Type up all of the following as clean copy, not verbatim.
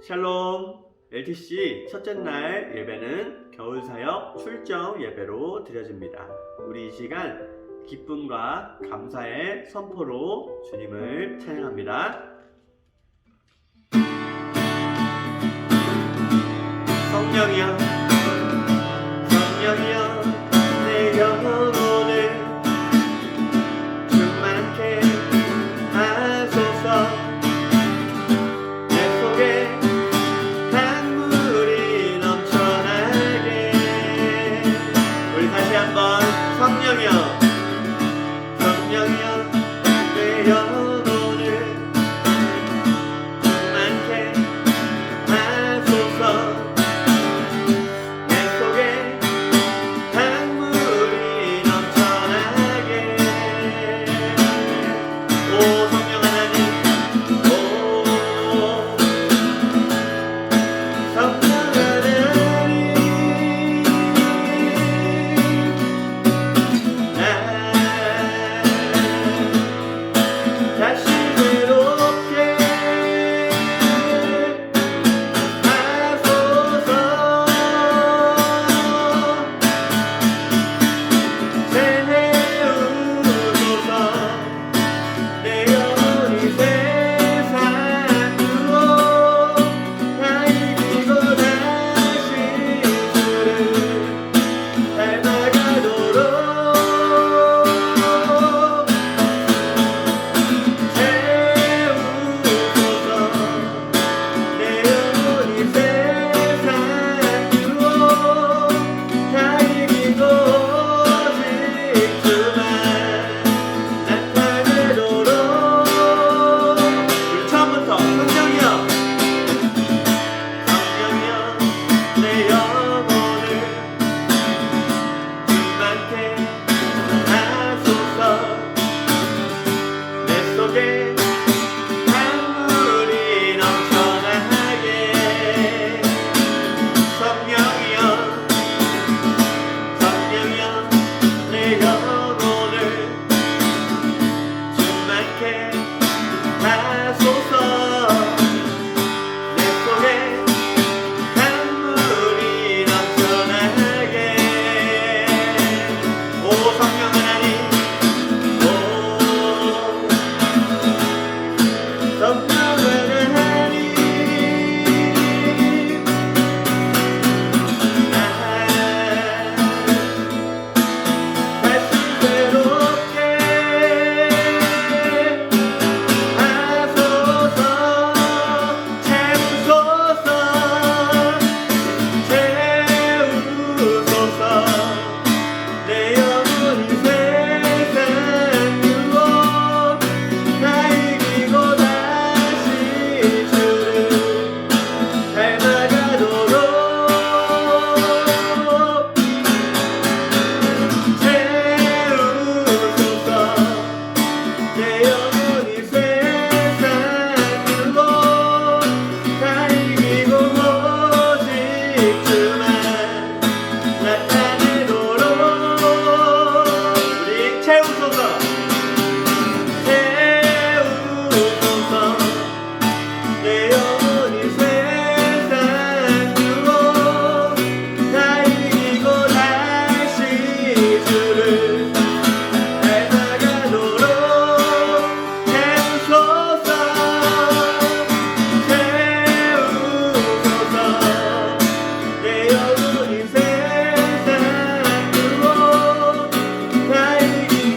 샬롬. LTC 첫째 날 예배는 겨울사역 출정 예배로 드려집니다. 우리 이 시간 기쁨과 감사의 선포로 주님을 찬양합니다. 성령이여, 성령이여, 내 영혼을 충만케 하소서. 내 속에 강물이 넘쳐나게. 우리 다시 한번 성령이여, 성령이여, 내 영혼을 충만케 하소서.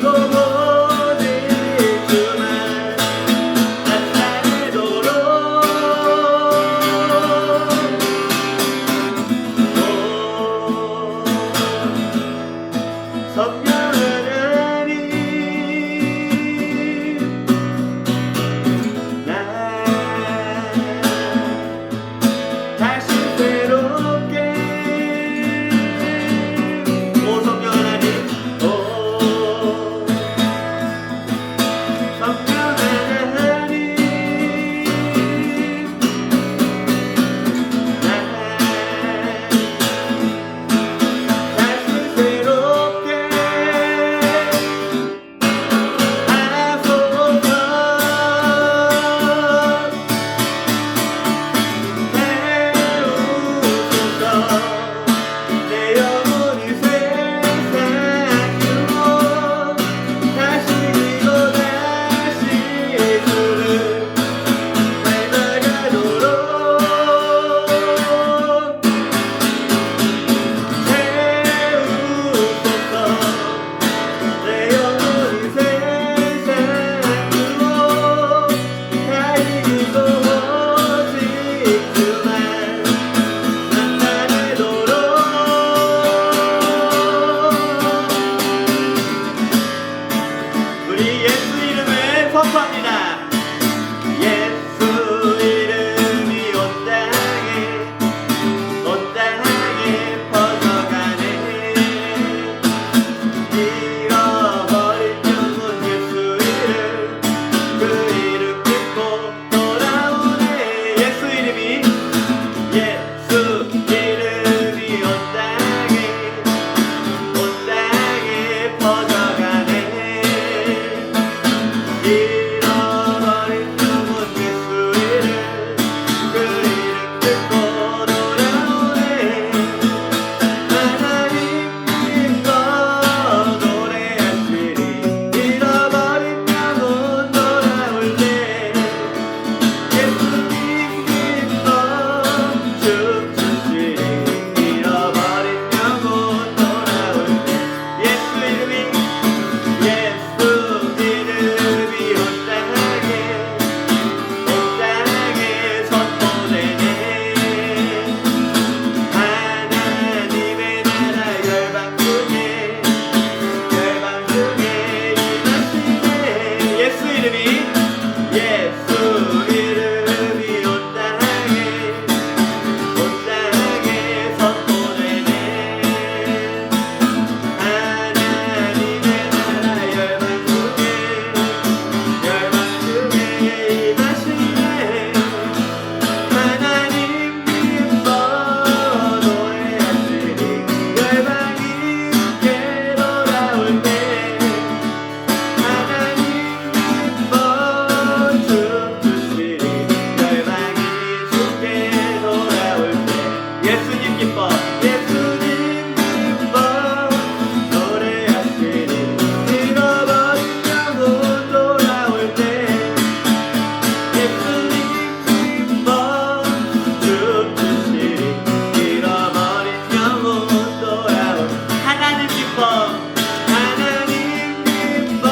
go. 선포합니다. 예수 이름이 온 땅에 퍼져가네. 잃어버린 영혼 예수 이름, 그 이름 듣고 돌아오네. 예수 이름이 온 땅에 퍼져가네. 잃어버린 영혼 예수 이름, 그 이름 듣고 돌아오네. 하나님 기뻐 노래하시리. 잃어버린 영혼 돌아올 때 예수님 기뻐 춤추시리. 잃어버린 영혼 돌아올 때 예수 이름이 온 땅에 선포되네. 하나님의 나라 열방 중에 임하시네. 예수 이름이 온 땅에 선포되네. 하나님의 나라 열방 중에 임하시네. 하나님 기뻐 노래하시리. 열방이 주께 돌아올 때 하나님 기뻐 춤추시리. 열방이 주께 돌아올 때 예수님 기뻐 노래하시리. 잃어버린 영혼 돌아올 때 예수님 기뻐 춤추시리. 잃어버린 영혼 돌아올 하나님 기뻐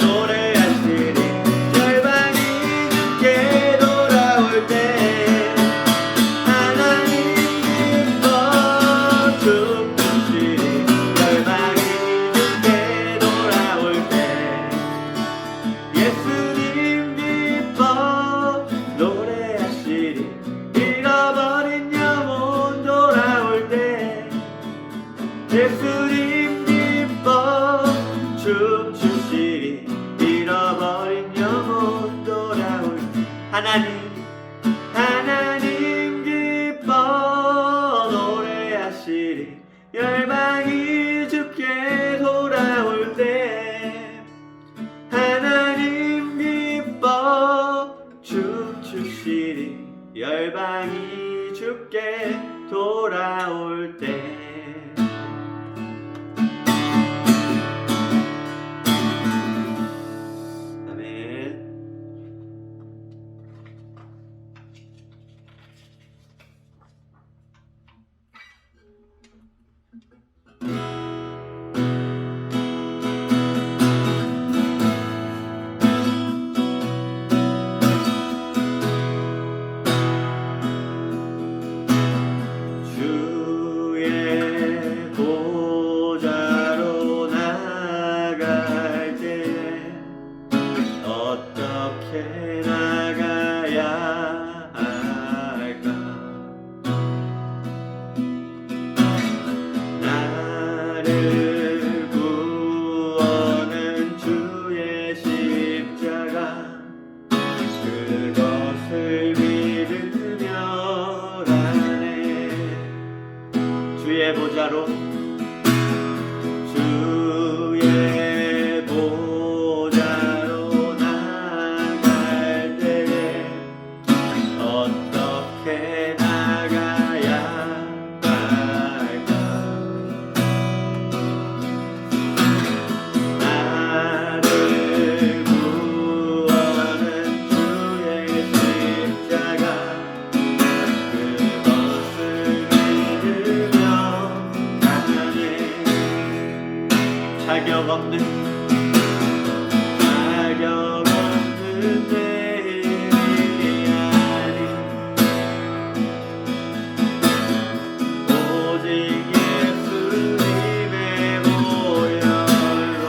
노래하시리. 열방이 주께 돌아올 때 하나님 기뻐 춤추시리. 열방이 주께 돌아올 때 예수님 기뻐 노래하시리. 잃어버린 영혼 돌아올 때 예수님 기뻐 춤추시리. 잃어버린 영혼 돌아올 때 하나님 기뻐 노래하시리. 열방이 주께 돌아올 때 하나님 기뻐 춤추시리. 열방이 주께 돌아올 때 아멘. 주의 보좌로 나갈 때에 어떻게 나가야 할까? 나를 구하는 주의 십자가 그것을 믿으며 나가네. 자격 없는 내 힘이 아닌 오직 예수님의 보혈로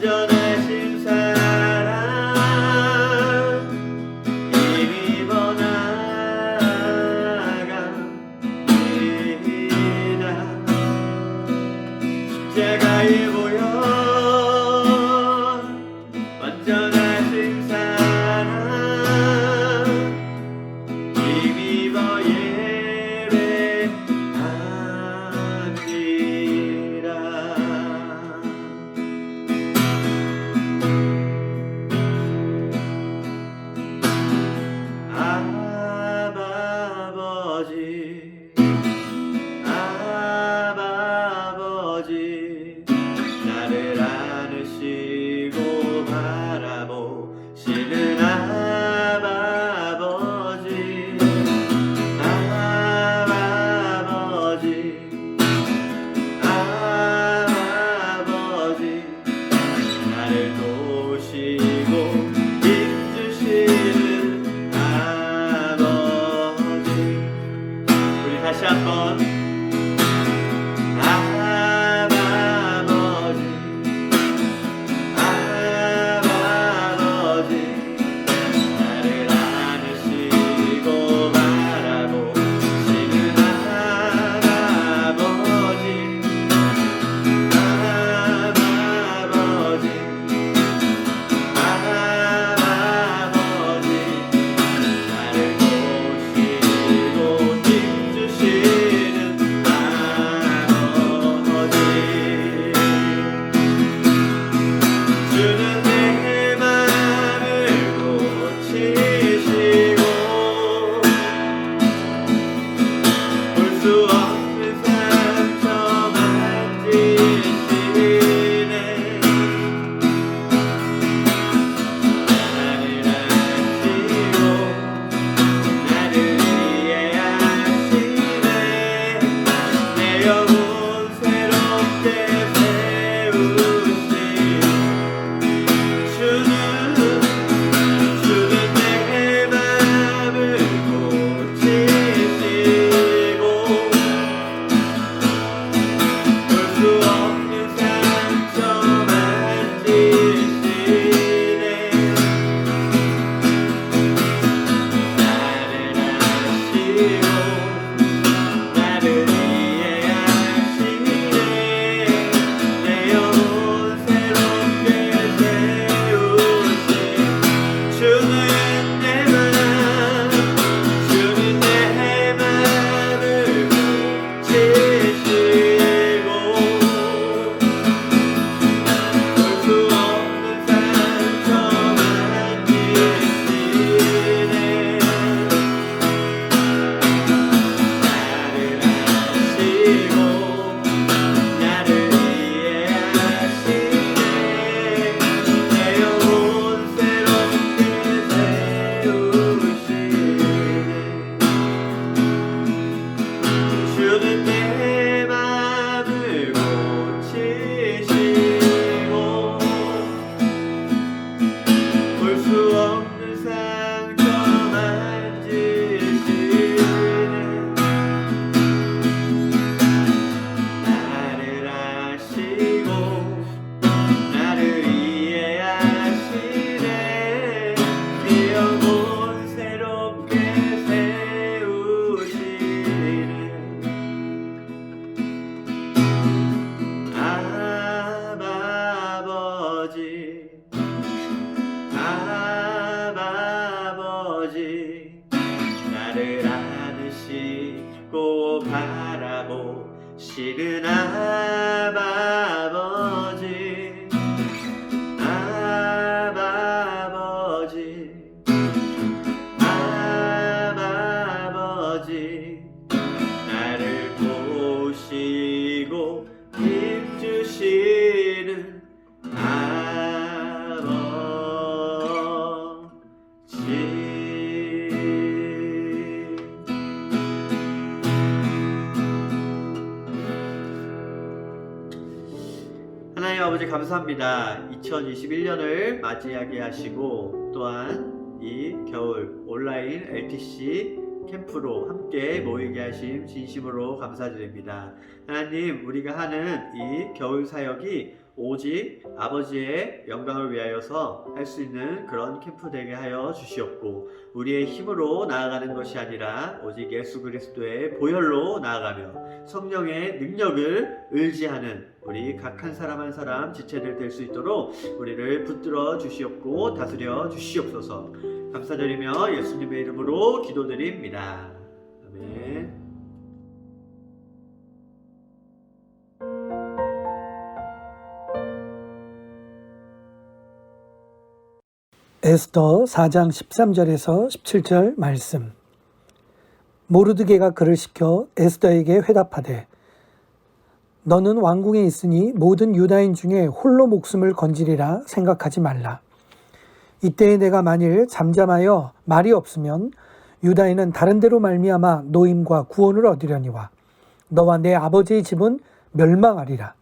완전하신 사랑 힘입어 나아갑니다. 십자가에 모여 완전하신 사랑 힘입어 예배합니다. 아버지 아버지 나를 안으시고 바라보시는 아버지 아버지 아버지 나를 도우시고 힘주시는 아버지. 우리 다시 한번 아버지 아버지 나를 안으시고 바라보시는 아버지 아버지 아버지 나를 도우시고 힘주시는 아버지. 주는 내 맘을 고치시고 볼 수 없는 상처 만지시네. 나를 안시고 나를 이해하시네. 내 영혼 새롭게 세우시네. 주는 내 맘을 고치시고 볼 수 없는 상처 만지시네. 나를 아시고 나를 이해하시네. 내 영혼 새롭게 세우시네. 주는 내 맘을 고치시고 볼 수 없는 상처 만지시네. 나를 아시고 나를 이해하시네. 내 영혼 새롭게 세우시네. 주는 내 맘을 고치시고 볼 수 없는 상처 만지시네. 나를 아시고 나를 이해하시네. 내 영혼 새롭게 세우시네. 아버지 아버지 나를 안으시고 바라보시는 아버지 아버지 아버지 나를 보시고 힘주시는 하나님 아버지 감사합니다. 2021년을 맞이하게 하시고 또한 이 겨울 온라인 LTC 캠프로 함께 모이게 하심 진심으로 감사드립니다. 하나님, 우리가 하는 이 겨울 사역이 오직 아버지의 영광을 위하여서 할 수 있는 그런 캠프 되게 하여 주시옵고, 우리의 힘으로 나아가는 것이 아니라 오직 예수 그리스도의 보혈로 나아가며 성령의 능력을 의지하는 우리 각 한 사람 한 사람 지체들 될 수 있도록 우리를 붙들어 주시옵고 다스려 주시옵소서. 감사드리며 예수님의 이름으로 기도드립니다. 아멘. 에스더 4장 13절에서 17절 말씀. 모르드게가 그를 시켜 에스더에게 회답하되, 너는 왕궁에 있으니 모든 유다인 중에 홀로 목숨을 건지리라 생각하지 말라. 이때에 내가 만일 잠잠하여 말이 없으면 유다인은 다른 데로 말미암아 노임과 구원을 얻으려니와 너와 내 아버지의 집은 멸망하리라.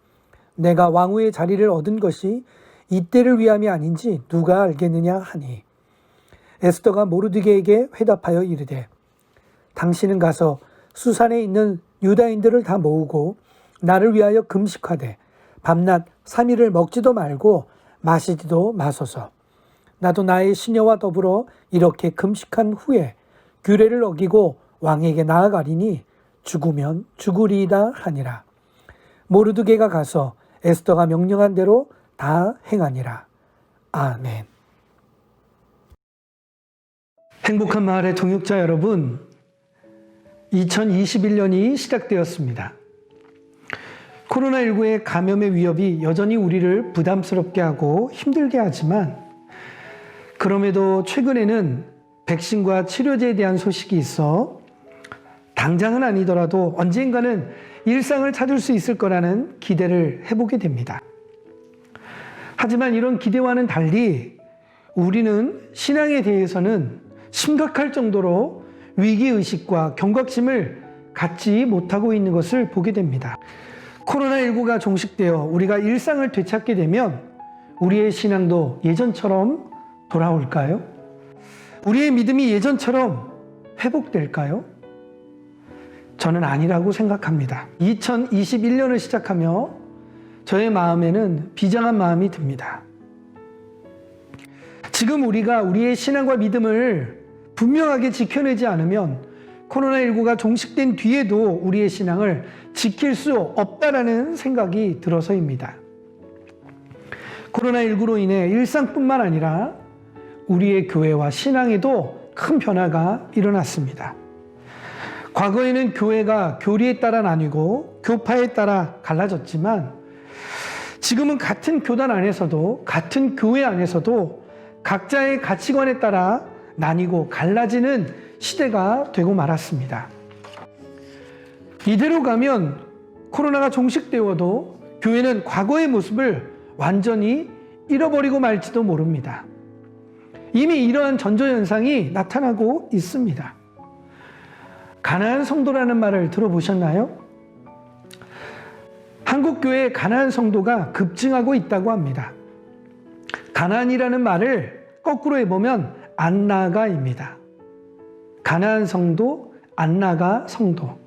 내가 왕후의 자리를 얻은 것이 이때를 위함이 아닌지 누가 알겠느냐 하니, 에스더가 모르드게에게 회답하여 이르되, 당신은 가서 수산에 있는 유다인들을 다 모으고 나를 위하여 금식하되 밤낮 3일을 먹지도 말고 마시지도 마소서. 나도 나의 시녀와 더불어 이렇게 금식한 후에 규례를 어기고 왕에게 나아가리니 죽으면 죽으리이다 하니라. 모르드게가 가서 에스더가 명령한 대로 다 행하니라. 아멘. 행복한 마을의 동역자 여러분, 2021년이 시작되었습니다. 코로나19의 감염의 위협이 여전히 우리를 부담스럽게 하고 힘들게 하지만, 그럼에도 최근에는 백신과 치료제에 대한 소식이 있어 당장은 아니더라도 언젠가는 일상을 찾을 수 있을 거라는 기대를 해보게 됩니다. 하지만 이런 기대와는 달리 우리는 신앙에 대해서는 심각할 정도로 위기의식과 경각심을 갖지 못하고 있는 것을 보게 됩니다. 코로나19가 종식되어 우리가 일상을 되찾게 되면 우리의 신앙도 예전처럼 돌아올까요? 우리의 믿음이 예전처럼 회복될까요? 저는 아니라고 생각합니다. 2021년을 시작하며 저의 마음에는 비장한 마음이 듭니다. 지금 우리가 우리의 신앙과 믿음을 분명하게 지켜내지 않으면 코로나19가 종식된 뒤에도 우리의 신앙을 지킬 수 없다라는 생각이 들어서입니다. 코로나19로 인해 일상뿐만 아니라 우리의 교회와 신앙에도 큰 변화가 일어났습니다. 과거에는 교회가 교리에 따라 나뉘고 교파에 따라 갈라졌지만, 지금은 같은 교단 안에서도, 같은 교회 안에서도 각자의 가치관에 따라 나뉘고 갈라지는 시대가 되고 말았습니다. 이대로 가면 코로나가 종식되어도 교회는 과거의 모습을 완전히 잃어버리고 말지도 모릅니다. 이미 이러한 전조현상이 나타나고 있습니다. 가나안 성도라는 말을 들어보셨나요? 한국교회의 가나안 성도가 급증하고 있다고 합니다. 가나안이라는 말을 거꾸로 해보면 안나가입니다. 가나안 성도, 안나가 성도.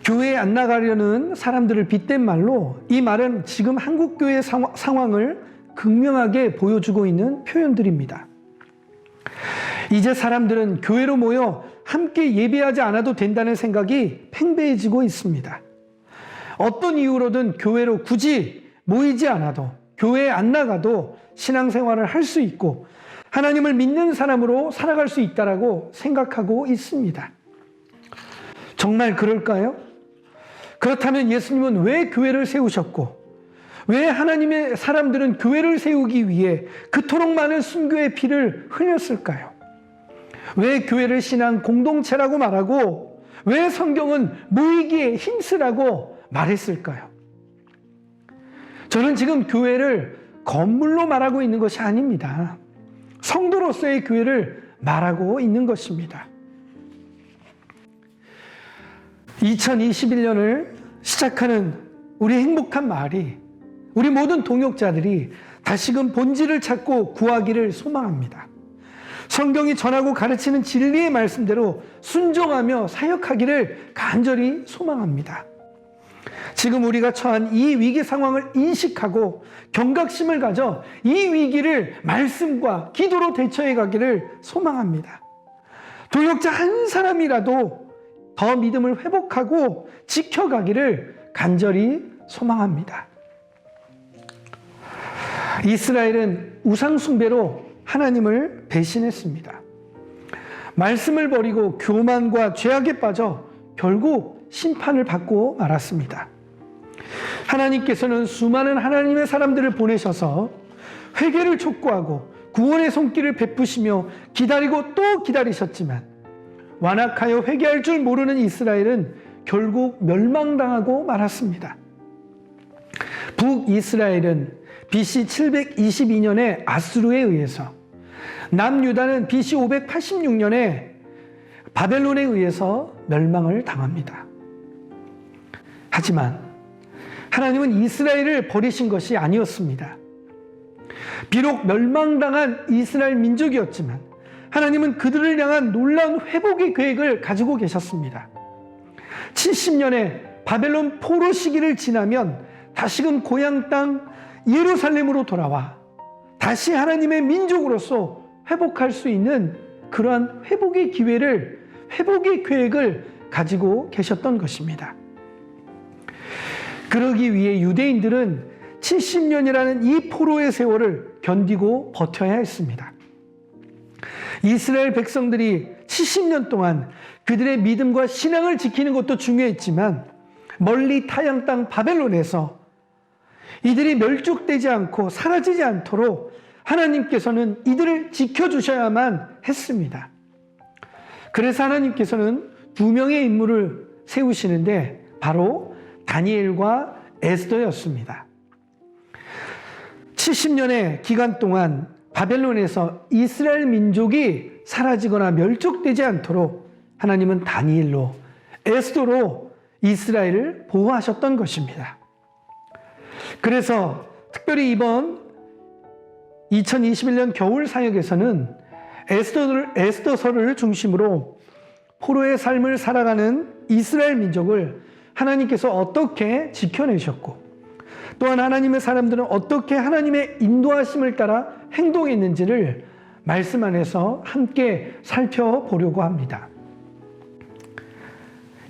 교회에 안 나가려는 사람들을 빗댄 말로 이 말은 지금 한국교회의 상황을 극명하게 보여주고 있는 표현들입니다. 이제 사람들은 교회로 모여 함께 예배하지 않아도 된다는 생각이 팽배해지고 있습니다. 어떤 이유로든 교회로 굳이 모이지 않아도, 교회에 안 나가도 신앙생활을 할 수 있고 하나님을 믿는 사람으로 살아갈 수 있다라고 생각하고 있습니다. 정말 그럴까요? 그렇다면 예수님은 왜 교회를 세우셨고, 왜 하나님의 사람들은 교회를 세우기 위해 그토록 많은 순교의 피를 흘렸을까요? 왜 교회를 신앙 공동체라고 말하고, 왜 성경은 모이기에 힘쓰라고 말했을까요? 저는 지금 교회를 건물로 말하고 있는 것이 아닙니다. 성도로서의 교회를 말하고 있는 것입니다. 2021년을 시작하는 우리 행복한 마을이, 우리 모든 동역자들이 다시금 본질을 찾고 구하기를 소망합니다. 성경이 전하고 가르치는 진리의 말씀대로 순종하며 사역하기를 간절히 소망합니다. 지금 우리가 처한 이 위기 상황을 인식하고 경각심을 가져 이 위기를 말씀과 기도로 대처해 가기를 소망합니다. 동역자 한 사람이라도 더 믿음을 회복하고 지켜가기를 간절히 소망합니다. 이스라엘은 우상숭배로 하나님을 배신했습니다. 말씀을 버리고 교만과 죄악에 빠져 결국 심판을 받고 말았습니다. 하나님께서는 수많은 하나님의 사람들을 보내셔서 회개를 촉구하고 구원의 손길을 베푸시며 기다리고 또 기다리셨지만 완악하여 회개할 줄 모르는 이스라엘은 결국 멸망당하고 말았습니다. 북이스라엘은 BC 722년에 아수르에 의해서, 남유다는 BC 586년에 바벨론에 의해서 멸망을 당합니다. 하지만 하나님은 이스라엘을 버리신 것이 아니었습니다. 비록 멸망당한 이스라엘 민족이었지만 하나님은 그들을 향한 놀라운 회복의 계획을 가지고 계셨습니다. 70년의 바벨론 포로 시기를 지나면 다시금 고향 땅 예루살렘으로 돌아와 다시 하나님의 민족으로서 회복할 수 있는 그러한 회복의 기회를, 회복의 계획을 가지고 계셨던 것입니다. 그러기 위해 유대인들은 70년이라는 이 포로의 세월을 견디고 버텨야 했습니다. 이스라엘 백성들이 70년 동안 그들의 믿음과 신앙을 지키는 것도 중요했지만 멀리 타양 땅 바벨론에서 이들이 멸족되지 않고 사라지지 않도록 하나님께서는 이들을 지켜주셔야만 했습니다. 그래서 하나님께서는 두 명의 인물을 세우시는데 바로 다니엘과 에스더였습니다. 70년의 기간 동안 바벨론에서 이스라엘 민족이 사라지거나 멸족되지 않도록 하나님은 다니엘로, 에스더로 이스라엘을 보호하셨던 것입니다. 그래서 특별히 이번 2021년 겨울 사역에서는 에스더서를 중심으로 포로의 삶을 살아가는 이스라엘 민족을 하나님께서 어떻게 지켜내셨고 또한 하나님의 사람들은 어떻게 하나님의 인도하심을 따라 행동했는지를 말씀 안에서 함께 살펴보려고 합니다.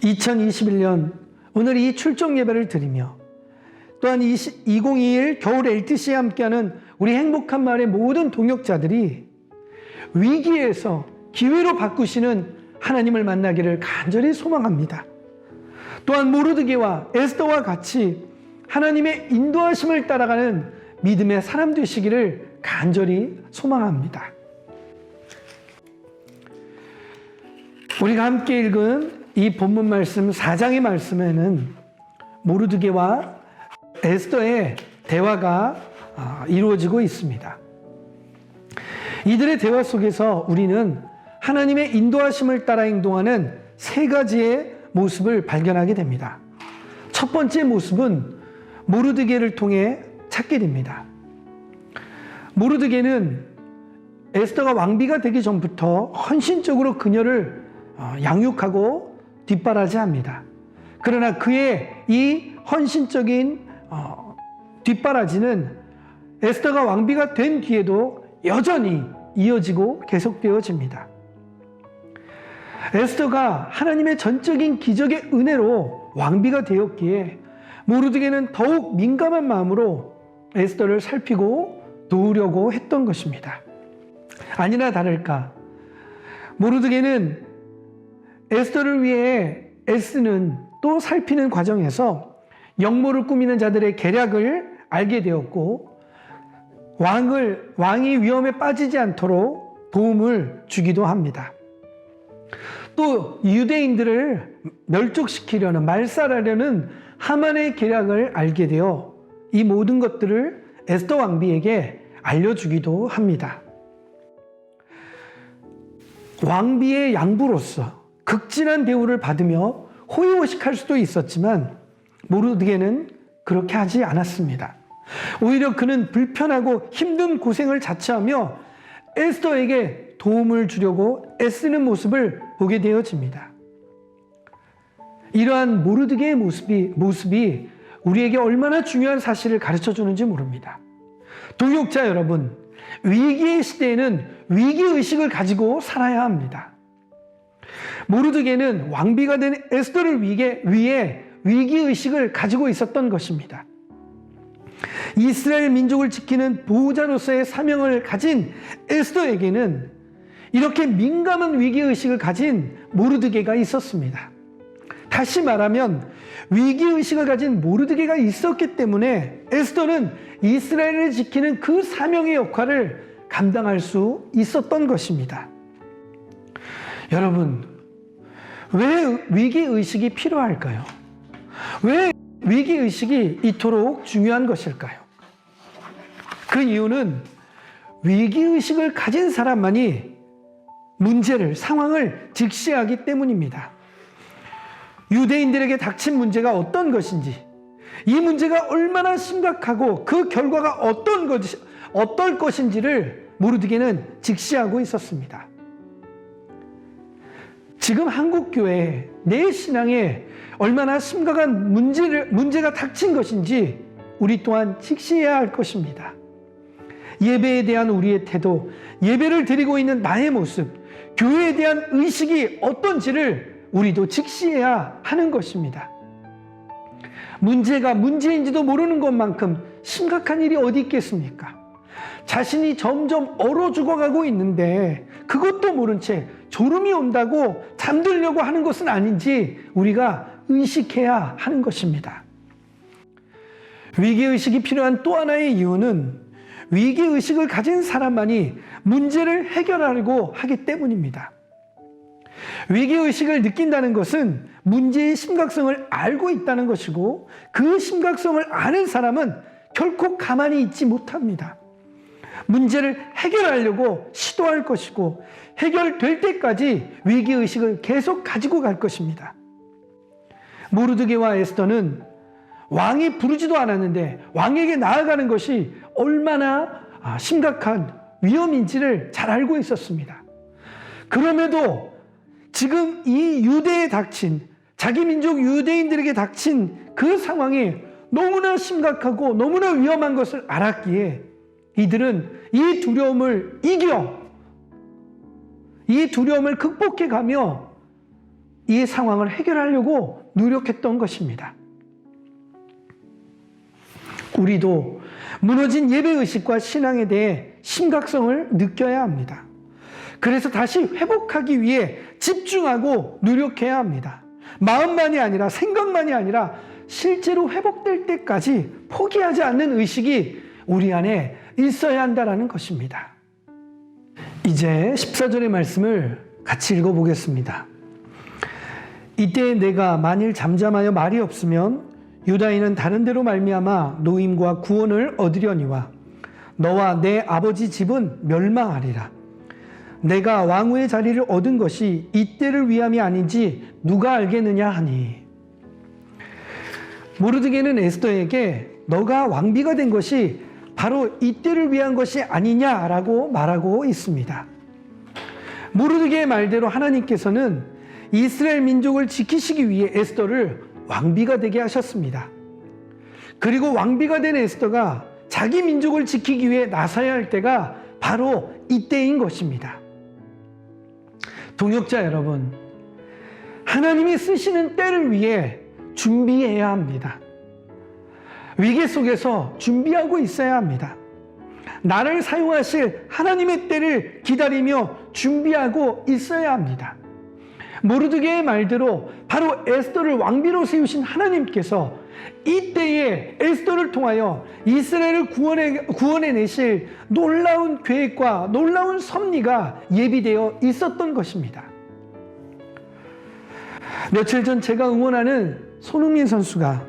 2021년 오늘 이 출정 예배를 드리며 또한 2021 겨울 LTC에 함께하는 우리 행복한 마을의 모든 동역자들이 위기에서 기회로 바꾸시는 하나님을 만나기를 간절히 소망합니다. 또한 모르드게와 에스더와 같이 하나님의 인도하심을 따라가는 믿음의 사람 되시기를 간절히 소망합니다. 우리가 함께 읽은 이 본문 말씀 4장의 말씀에는 모르드게와 에스더의 대화가 이루어지고 있습니다. 이들의 대화 속에서 우리는 하나님의 인도하심을 따라 행동하는 세 가지의 모습을 발견하게 됩니다. 첫 번째 모습은 모르드게를 통해 찾게 됩니다. 모르드게는 에스더가 왕비가 되기 전부터 헌신적으로 그녀를 양육하고 뒷바라지합니다. 그러나 그의 이 헌신적인 뒷바라지는 에스더가 왕비가 된 뒤에도 여전히 이어지고 계속되어집니다. 에스더가 하나님의 전적인 기적의 은혜로 왕비가 되었기에 모르드게는 더욱 민감한 마음으로 에스더를 살피고 도우려고 했던 것입니다. 아니나 다를까 모르드게는 에스더를 위해 애쓰는 또 살피는 과정에서 역모를 꾸미는 자들의 계략을 알게 되었고 왕이 위험에 빠지지 않도록 도움을 주기도 합니다. 또 유대인들을 멸족시키려는, 말살하려는 하만의 계략을 알게 되어 이 모든 것들을 에스더 왕비에게 알려주기도 합니다. 왕비의 양부로서 극진한 대우를 받으며 호의호식할 수도 있었지만 모르드게는 그렇게 하지 않았습니다. 오히려 그는 불편하고 힘든 고생을 자처하며 에스더에게 도움을 주려고 애쓰는 모습을 보게 되어집니다. 이러한 모르드게의 모습이 우리에게 얼마나 중요한 사실을 가르쳐 주는지 모릅니다. 동역자 여러분, 위기의 시대에는 위기의식을 가지고 살아야 합니다. 모르드게는 왕비가 된 에스더를 위해 위기의식을 가지고 있었던 것입니다. 이스라엘 민족을 지키는 보호자로서의 사명을 가진 에스더에게는 이렇게 민감한 위기의식을 가진 모르드게가 있었습니다. 다시 말하면 위기의식을 가진 모르드게가 있었기 때문에 에스더는 이스라엘을 지키는 그 사명의 역할을 감당할 수 있었던 것입니다. 여러분, 왜 위기의식이 필요할까요? 왜 위기의식이 이토록 중요한 것일까요? 그 이유는 위기의식을 가진 사람만이 문제를, 상황을 직시하기 때문입니다. 유대인들에게 닥친 문제가 어떤 것인지, 이 문제가 얼마나 심각하고 그 결과가 어떨 것인지를 모르드게는 직시하고 있었습니다. 지금 한국교회에 내 신앙에 얼마나 심각한 문제가 닥친 것인지 우리 또한 직시해야 할 것입니다. 예배에 대한 우리의 태도, 예배를 드리고 있는 나의 모습, 교회에 대한 의식이 어떤지를 우리도 직시해야 하는 것입니다. 문제가 문제인지도 모르는 것만큼 심각한 일이 어디 있겠습니까? 자신이 점점 얼어 죽어가고 있는데 그것도 모른 채 졸음이 온다고 잠들려고 하는 것은 아닌지 우리가 의식해야 하는 것입니다. 위기의식이 필요한 또 하나의 이유는 위기의식을 가진 사람만이 문제를 해결하려고 하기 때문입니다. 위기의식을 느낀다는 것은 문제의 심각성을 알고 있다는 것이고 그 심각성을 아는 사람은 결코 가만히 있지 못합니다. 문제를 해결하려고 시도할 것이고 해결될 때까지 위기의식을 계속 가지고 갈 것입니다. 모르드게와 에스더는 왕이 부르지도 않았는데 왕에게 나아가는 것이 얼마나 심각한 위험인지를 잘 알고 있었습니다. 그럼에도 지금 이 유대에 닥친, 자기 민족 유대인들에게 닥친 그 상황이 너무나 심각하고 너무나 위험한 것을 알았기에 이들은 이 두려움을 이 두려움을 극복해 가며 이 상황을 해결하려고 노력했던 것입니다. 우리도 무너진 예배의식과 신앙에 대해 심각성을 느껴야 합니다. 그래서 다시 회복하기 위해 집중하고 노력해야 합니다. 마음만이 아니라 생각만이 아니라 실제로 회복될 때까지 포기하지 않는 의식이 우리 안에 있어야 한다는 것입니다. 이제 14절의 말씀을 같이 읽어보겠습니다. 이때 내가 만일 잠잠하여 말이 없으면 유다인은 다른 데로 말미암아 노임과 구원을 얻으려니와 너와 내 아버지 집은 멸망하리라. 내가 왕후의 자리를 얻은 것이 이때를 위함이 아닌지 누가 알겠느냐 하니. 모르드게는 에스더에게 너가 왕비가 된 것이 바로 이때를 위한 것이 아니냐라고 말하고 있습니다. 모르드게의 말대로 하나님께서는 이스라엘 민족을 지키시기 위해 에스더를 왕비가 되게 하셨습니다. 그리고 왕비가 된 에스더가 자기 민족을 지키기 위해 나서야 할 때가 바로 이때인 것입니다. 동역자 여러분, 하나님이 쓰시는 때를 위해 준비해야 합니다. 위기 속에서 준비하고 있어야 합니다. 나를 사용하실 하나님의 때를 기다리며 준비하고 있어야 합니다. 모르드게의 말대로 바로 에스더를 왕비로 세우신 하나님께서 이때에 에스더를 통하여 이스라엘을 구원해내실 놀라운 계획과 놀라운 섭리가 예비되어 있었던 것입니다. 며칠 전 제가 응원하는 손흥민 선수가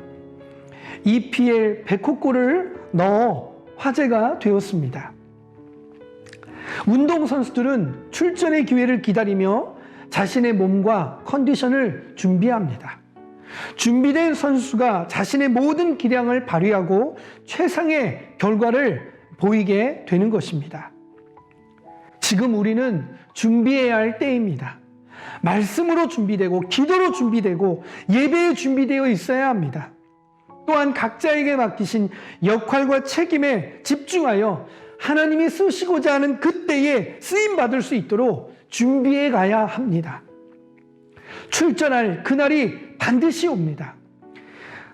EPL 100호골을 넣어 화제가 되었습니다. 운동선수들은 출전의 기회를 기다리며 자신의 몸과 컨디션을 준비합니다. 준비된 선수가 자신의 모든 기량을 발휘하고 최상의 결과를 보이게 되는 것입니다. 지금 우리는 준비해야 할 때입니다. 말씀으로 준비되고 기도로 준비되고 예배에 준비되어 있어야 합니다. 또한 각자에게 맡기신 역할과 책임에 집중하여 하나님이 쓰시고자 하는 그때에 쓰임받을 수 있도록 준비해 가야 합니다. 출전할 그날이 반드시 옵니다.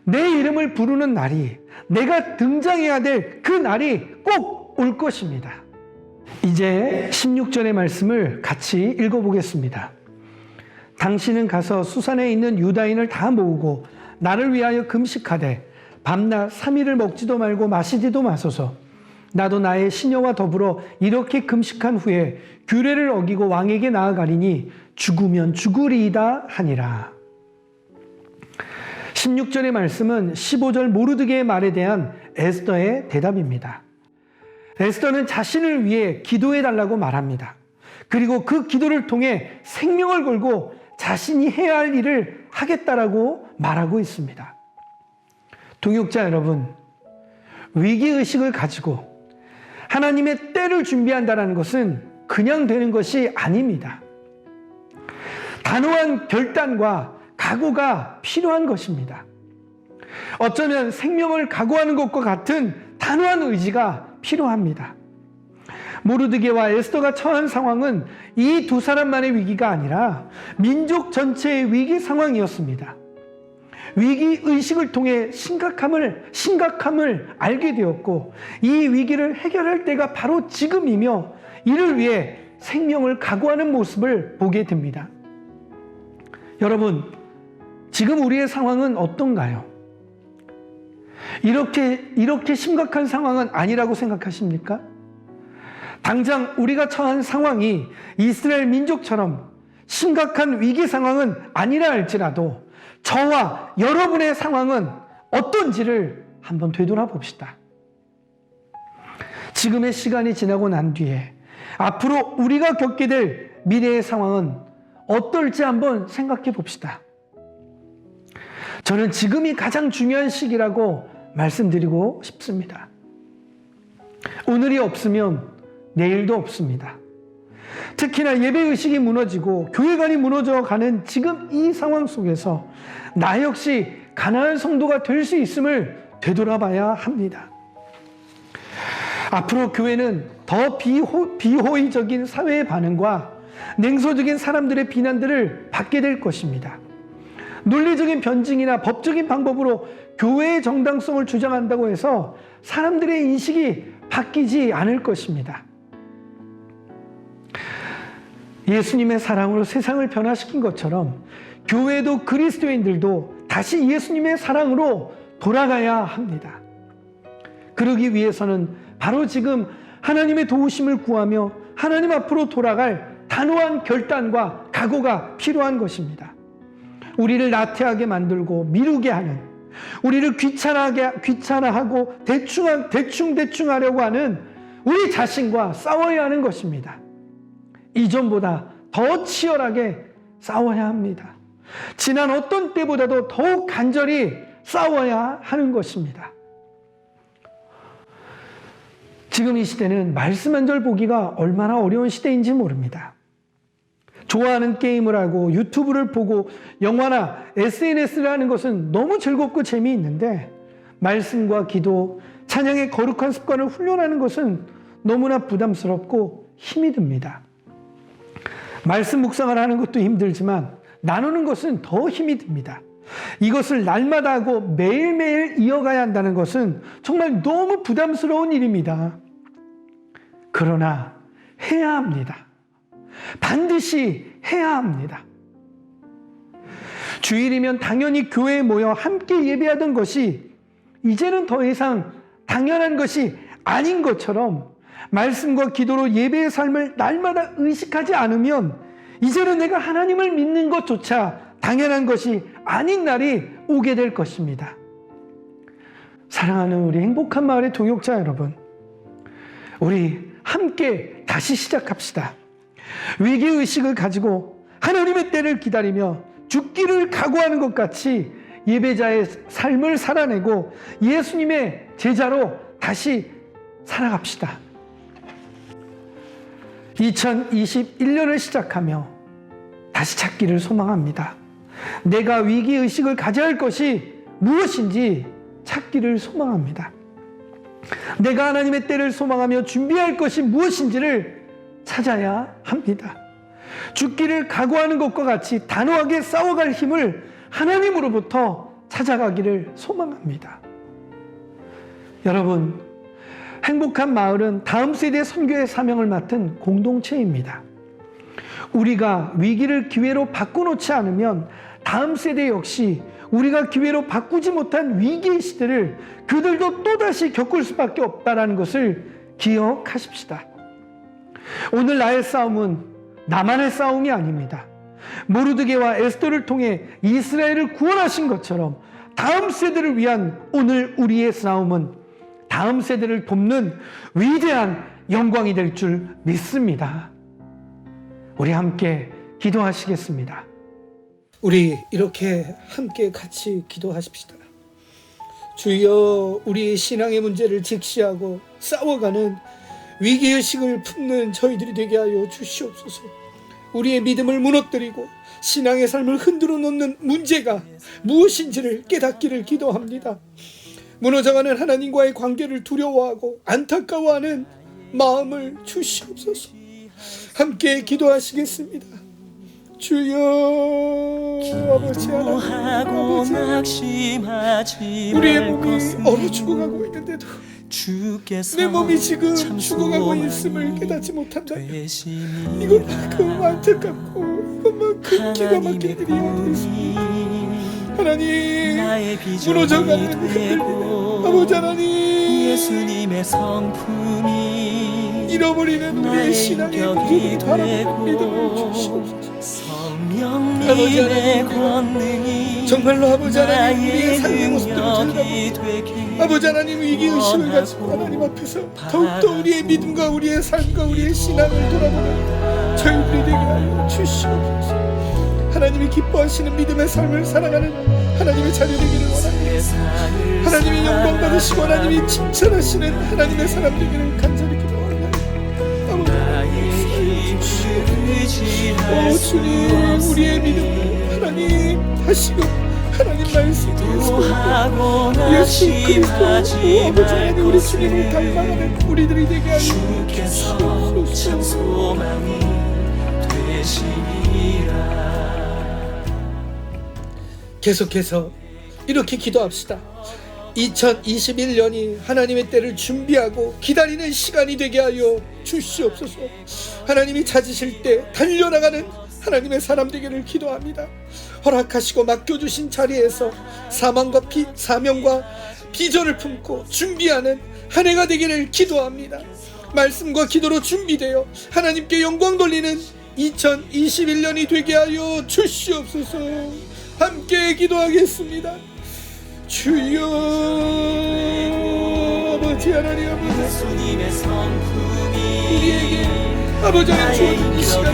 내 이름을 부르는 날이, 내가 등장해야 될 그 날이 꼭 올 것입니다. 이제 16절의 말씀을 같이 읽어보겠습니다. 당신은 가서 수산에 있는 유다인을 다 모으고 나를 위하여 금식하되 밤낮 3일을 먹지도 말고 마시지도 마소서. 나도 나의 시녀와 더불어 이렇게 금식한 후에 규례를 어기고 왕에게 나아가리니 죽으면 죽으리이다 하니라. 16절의 말씀은 15절 모르드게의 말에 대한 에스더의 대답입니다. 에스더는 자신을 위해 기도해달라고 말합니다. 그리고 그 기도를 통해 생명을 걸고 자신이 해야 할 일을 하겠다라고 말하고 있습니다. 동역자 여러분, 위기의식을 가지고 하나님의 때를 준비한다는 것은 그냥 되는 것이 아닙니다. 단호한 결단과 각오가 필요한 것입니다. 어쩌면 생명을 각오하는 것과 같은 단호한 의지가 필요합니다. 모르드게와 에스더가 처한 상황은 이 두 사람만의 위기가 아니라 민족 전체의 위기 상황이었습니다. 위기의식을 통해 심각함을 알게 되었고 이 위기를 해결할 때가 바로 지금이며 이를 위해 생명을 각오하는 모습을 보게 됩니다. 여러분, 지금 우리의 상황은 어떤가요? 이렇게 심각한 상황은 아니라고 생각하십니까? 당장 우리가 처한 상황이 이스라엘 민족처럼 심각한 위기 상황은 아니라 할지라도 저와 여러분의 상황은 어떤지를 한번 되돌아봅시다. 지금의 시간이 지나고 난 뒤에 앞으로 우리가 겪게 될 미래의 상황은 어떨지 한번 생각해 봅시다. 저는 지금이 가장 중요한 시기라고 말씀드리고 싶습니다. 오늘이 없으면 내일도 없습니다. 특히나 예배의식이 무너지고 교회관이 무너져가는 지금 이 상황 속에서 나 역시 가난한 성도가 될 수 있음을 되돌아봐야 합니다. 앞으로 교회는 더 비호의적인 사회의 반응과 냉소적인 사람들의 비난들을 받게 될 것입니다. 논리적인 변증이나 법적인 방법으로 교회의 정당성을 주장한다고 해서 사람들의 인식이 바뀌지 않을 것입니다. 예수님의 사랑으로 세상을 변화시킨 것처럼 교회도 그리스도인들도 다시 예수님의 사랑으로 돌아가야 합니다. 그러기 위해서는 바로 지금 하나님의 도우심을 구하며 하나님 앞으로 돌아갈 단호한 결단과 각오가 필요한 것입니다. 우리를 나태하게 만들고 미루게 하는, 우리를 귀찮아하고 대충 하려고 하는 우리 자신과 싸워야 하는 것입니다. 이전보다 더 치열하게 싸워야 합니다. 지난 어떤 때보다도 더욱 간절히 싸워야 하는 것입니다. 지금 이 시대는 말씀 한 절 보기가 얼마나 어려운 시대인지 모릅니다. 좋아하는 게임을 하고 유튜브를 보고 영화나 SNS를 하는 것은 너무 즐겁고 재미있는데 말씀과 기도, 찬양의 거룩한 습관을 훈련하는 것은 너무나 부담스럽고 힘이 듭니다. 말씀 묵상을 하는 것도 힘들지만 나누는 것은 더 힘이 듭니다. 이것을 날마다 하고 매일매일 이어가야 한다는 것은 정말 너무 부담스러운 일입니다. 그러나 해야 합니다. 반드시 해야 합니다. 주일이면 당연히 교회에 모여 함께 예배하던 것이 이제는 더 이상 당연한 것이 아닌 것처럼 말씀과 기도로 예배의 삶을 날마다 의식하지 않으면 이제는 내가 하나님을 믿는 것조차 당연한 것이 아닌 날이 오게 될 것입니다. 사랑하는 우리 행복한 마을의 동역자 여러분, 우리 함께 다시 시작합시다. 위기의식을 가지고 하나님의 때를 기다리며 죽기를 각오하는 것 같이 예배자의 삶을 살아내고 예수님의 제자로 다시 살아갑시다. 2021년을 시작하며 다시 찾기를 소망합니다. 내가 위기의식을 가져야 할 것이 무엇인지 찾기를 소망합니다. 내가 하나님의 때를 소망하며 준비할 것이 무엇인지를 찾아야 합니다. 죽기를 각오하는 것과 같이 단호하게 싸워갈 힘을 하나님으로부터 찾아가기를 소망합니다. 여러분, 행복한 마을은 다음 세대 선교의 사명을 맡은 공동체입니다. 우리가 위기를 기회로 바꿔놓지 않으면 다음 세대 역시 우리가 기회로 바꾸지 못한 위기의 시대를 그들도 또다시 겪을 수밖에 없다는 것을 기억하십시다. 오늘 나의 싸움은 나만의 싸움이 아닙니다. 모르드게와 에스더를 통해 이스라엘을 구원하신 것처럼 다음 세대를 위한 오늘 우리의 싸움은 다음 세대를 돕는 위대한 영광이 될 줄 믿습니다. 우리 함께 기도하시겠습니다. 우리 이렇게 함께 같이 기도하십시다. 주여, 우리의 신앙의 문제를 직시하고 싸워가는 위기의식을 품는 저희들이 되게 하여 주시옵소서. 우리의 믿음을 무너뜨리고 신앙의 삶을 흔들어 놓는 문제가 무엇인지를 깨닫기를 기도합니다. 무너져가는 하나님과의 관계를 두려워하고 안타까워하는 마음을 주시옵소서. 함께 기도하시겠습니다. 주여, 아버지 하나님, 아버지, 우리의 몸이 얼어 죽어가고 있는데도 내 몸이 지금 죽어가고 있음을 깨닫지 못한다면 이것만큼 안타깝고 이것만큼 기가 막힌 일이 어디 있습니까? 하나님, 무너져가는 흔들리는 아버지 하나님, 예수님의 성품이 잃어버리는 우리의 신앙의 문제를 바라보는 믿음을 주시옵소서. 성령님의 권능이 정말로 아버지 하나님, 우리의 삶의 모습들을 들여다보고 아버지 하나님, 위기의식을 가지고 하나님 앞에서 더욱더 우리의 믿음과 우리의 삶과 우리의 신앙을 돌아보는 저희들이 되게 하여 주시옵소서. 하나님이 기뻐하시는 믿음의 삶을 살아가는 하나님의 자녀 되기를 원합니다. 하나님이 영광 받으시고 하나님이 칭찬하시는 하나님의 사람 되기를 간절히 기도합니다. 아버지, 주님, 우리의 믿음을 하나님 하시고 하나님 말씀을 예수 그리스도 아버지 하나님, 우리 주님을 닮아가는 우리들이 되게 하여 주시옵소서. 계속해서 이렇게 기도합시다. 2021년이 하나님의 때를 준비하고 기다리는 시간이 되게 하여 주시옵소서. 하나님이 찾으실 때 달려나가는 하나님의 사람 되기를 기도합니다. 허락하시고 맡겨주신 자리에서 사명과 비전을 품고 준비하는 한 해가 되기를 기도합니다. 말씀과 기도로 준비되어 하나님께 영광 돌리는 2021년이 되게 하여 주시옵소서. 함께 기도하겠습니다. 주여, 아버지 하나님, 우리에게 아버지 하나님 주어진 이 시간,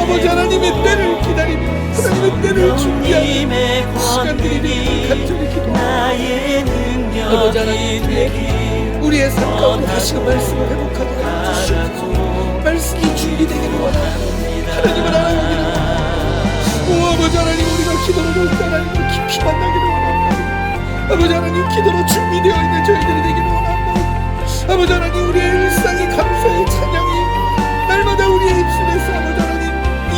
아버지 하나님의 때를 기다리며 하나님의 때를 준비하는 시간들이 되기를 간절히 기도합니다. 아버지 하나님, 우리의 삶 가운데 다시금 말씀을 회복하도록 해주시옵소서. 말씀이 준비되기를 원합니다. 하나님을 알아가기를 원합니다. 오 아버지 하나님, 우리가 기도로 볼 때 하나님을 깊이 만나기를 원합니다. 아버지 하나님, 기도로 준비되어 있는 저희들이 되기를 원합니다. 아버지 하나님, 우리의 일상이 감사의 찬양이 날마다 우리의 입술에서 아버지 하나님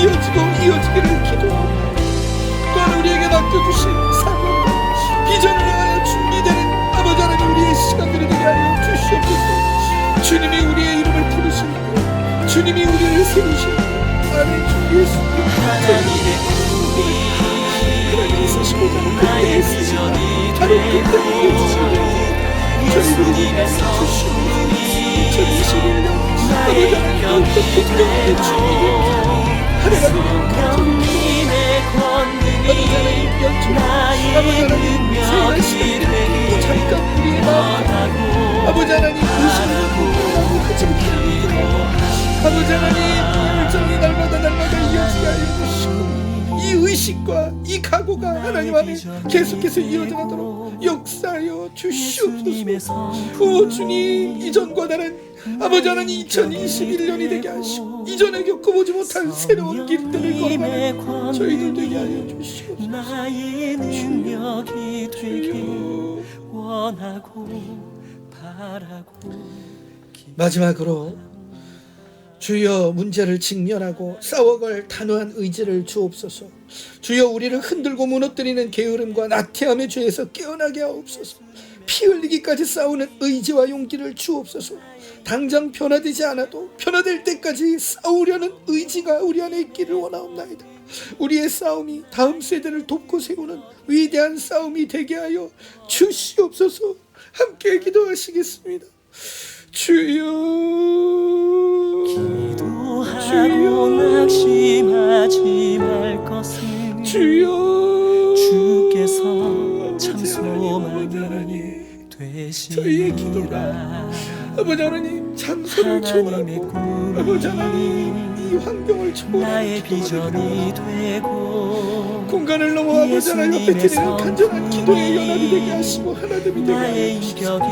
이어지기를 기도합니다. 또한 우리에게 맡겨주신 사명과 비전을 향하여 준비되는 아버지 하나님, 우리의 시간들이 되게 하여 주시옵소서. 주님이 우리의 이름을 부르시고 주님이 우리를 세우시고 아멘. 주 예수님, 하나님의 하나님이 쓰시고자 그때에 쓰시고 바로 그때에 주시고 예수님의 성품이 2021년 아버지 하나님 또 풍경의 주님이 하나가 되는 하나님의 권능이 아버지 하나님 세월 시간이 또 잠깐 우리의 마음 아버지 하나님 의심을 공부하고 하지 못하는 아버지 하나님 열정이 날마다 이어지게 하여 주시고 이 의식과 이 각오가 하나님 안에 계속해서 이어져 가도록 역사하여 주시옵소서. 오 주님, 이전과 다른 아버지 하나님 2021년이 되게 하시고 이전에 겪어보지 못한 새로운 길들을 걸어가는 저희들 되게 하여 주시옵소서. 주여, 원하고 바라고 마지막으로 주여 문제를 직면하고 싸워갈 단호한 의지를 주옵소서. 주여 우리를 흔들고 무너뜨리는 게으름과 나태함의 죄에서 깨어나게 하옵소서. 피 흘리기까지 싸우는 의지와 용기를 주옵소서. 당장 변화되지 않아도 변화될 때까지 싸우려는 의지가 우리 안에 있기를 원하옵나이다. 우리의 싸움이 다음 세대를 돕고 세우는 위대한 싸움이 되게 하여 주시옵소서. 함께 기도하시겠습니다. 주여, 기도하고 낙심하지 말 것을 주여, 주께서 참 아버지 소망이 저희의 기도가 되시니라. 아버지 하나님 장소를 초월하고 아버지 하나님 이 환경을 나의 초월하고 비전이 되고 공간을 넘어 아버지 하나님 앞에 드리는 간절한 기도의 연합이 되게 하시고 하나됨이 되게 나의 하시고 인격이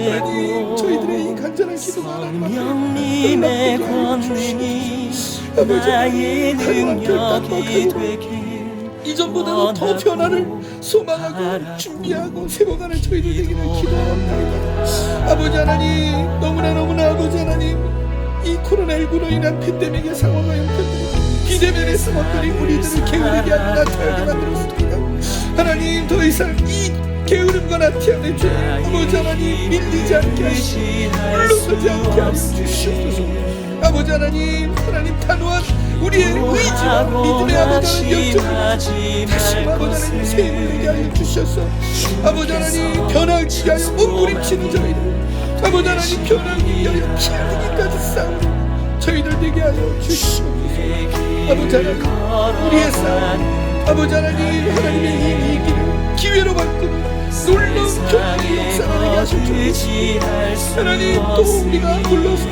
하나님 저희들의 이 되고 간절한 기도가 하나님 앞에 성령님의 권능이 나의 능력이 되길 이전보다도 더 변화를 소망하고 준비하고 세워가는 저희들 되기를 기도합니다. 아버지 하나님 너무나 아버지 하나님 이 코로나19로 인한 팬데믹의 상황과 형편들이 비대면의 상황들이 우리들을 게으르게 하고 나태하게 만들었습니다. 하나님 더 이상 이 게으름과 나태함의 죄 아버지 하나님 밀리지 않게 하시고 물러서지 않게 하여 주시옵소서. 아버지 하나님 단호한 우리의 의지와 믿음의 아버지 하나님 열정을 다시 아버지 하나님 세임을 내게 하여 주셔서 아버지 하나님 변하기 위하여 몸부림치는 저희를 아버지 하나님 변하기 위하여 피 흘리기까지 싸우는 저희들 되게 하여 주시옵소서. 아버지 하나님 우리의 싸움 아버지 하나님의 이 위기를 기회로 바꾸는 놀라운 변화의 역사가 되게 하셔서 하나님 또 우리가 불러서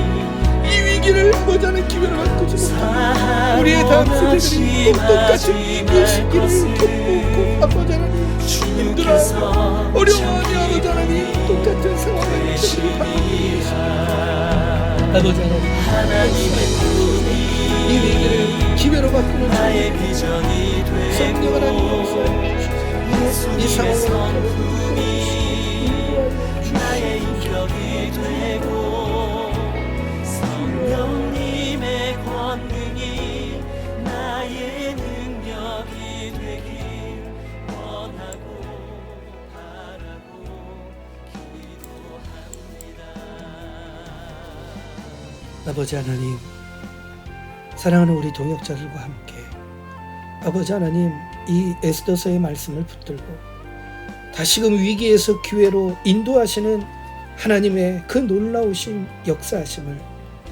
이 위기를 아버지 하나님 기회로 바꾸지 못하고 우리의 다음 세대들이 또 똑같은 위기의 시기를 겪고 아버지 하나님 힘들어하고 어려워하며 아버지 하나님 똑같은 상황을 저희들이 받고 있습니다. 아버지 하나님 이 위기를 기회로 바꾸는 나의 비전이 성령 하나님 되고 이 예수님의 상황을 성품이 나의 인격이 되고 성령님의 권능이 나의 능력이 되길 원하고 바라고 기도합니다. 아버지 하나님 사랑하는 우리 동역자들과 함께 아버지 하나님 이 에스더서의 말씀을 붙들고 다시금 위기에서 기회로 인도하시는 하나님의 그 놀라우신 역사하심을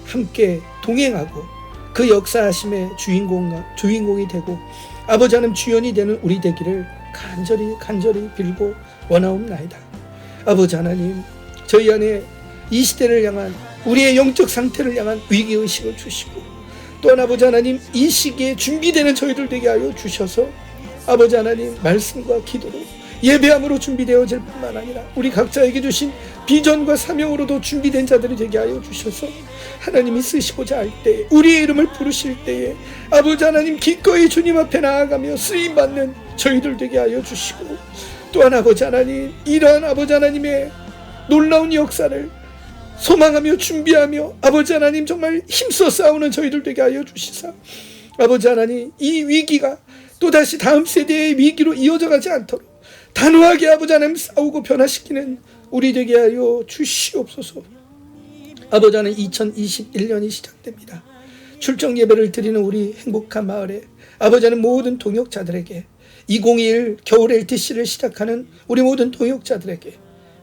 함께 동행하고 그 역사하심의 주인공이 되고 아버지 하나님 주연이 되는 우리 되기를 간절히 빌고 원하옵나이다. 아버지 하나님 저희 안에 이 시대를 향한 우리의 영적 상태를 향한 위기의식을 주시고 또한 아버지 하나님 이 시기에 준비되는 저희들 되게 하여 주셔서 아버지 하나님 말씀과 기도로 예배함으로 준비되어질 뿐만 아니라 우리 각자에게 주신 비전과 사명으로도 준비된 자들이 되게 하여 주셔서 하나님이 쓰시고자 할 때에 우리의 이름을 부르실 때에 아버지 하나님 기꺼이 주님 앞에 나아가며 쓰임받는 저희들 되게 하여 주시고 또한 아버지 하나님 이러한 아버지 하나님의 놀라운 역사를 소망하며 준비하며 아버지 하나님 정말 힘써 싸우는 저희들 되게 하여 주시사 아버지 하나님 이 위기가 또다시 다음 세대의 위기로 이어져 가지 않도록 단호하게 아버지 하나님 싸우고 변화시키는 우리 되게 하여 주시옵소서. 아버지 하나님 2021년이 시작됩니다. 출정 예배를 드리는 우리 행복한 마을에 아버지 하나님 모든 동역자들에게 2021 겨울 LTC를 시작하는 우리 모든 동역자들에게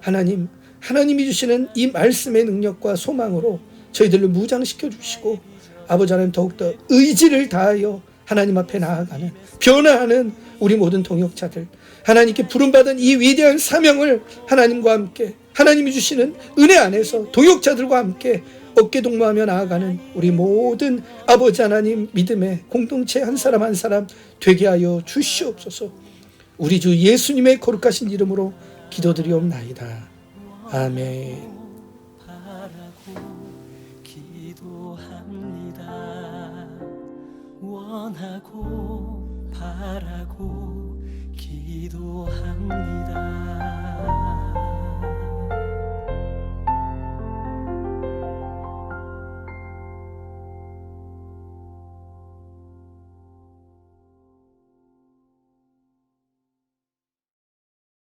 하나님이 주시는 이 말씀의 능력과 소망으로 저희들을 무장시켜 주시고 아버지 하나님 더욱더 의지를 다하여 하나님 앞에 나아가는 변화하는 우리 모든 동역자들 하나님께 부름받은 이 위대한 사명을 하나님과 함께 하나님이 주시는 은혜 안에서 동역자들과 함께 어깨동무하며 나아가는 우리 모든 아버지 하나님 믿음의 공동체 한 사람 한 사람 되게 하여 주시옵소서. 우리 주 예수님의 거룩하신 이름으로 기도드리옵나이다. 아멘. 바라고 기도합니다. 원하고 바라고 기도합니다.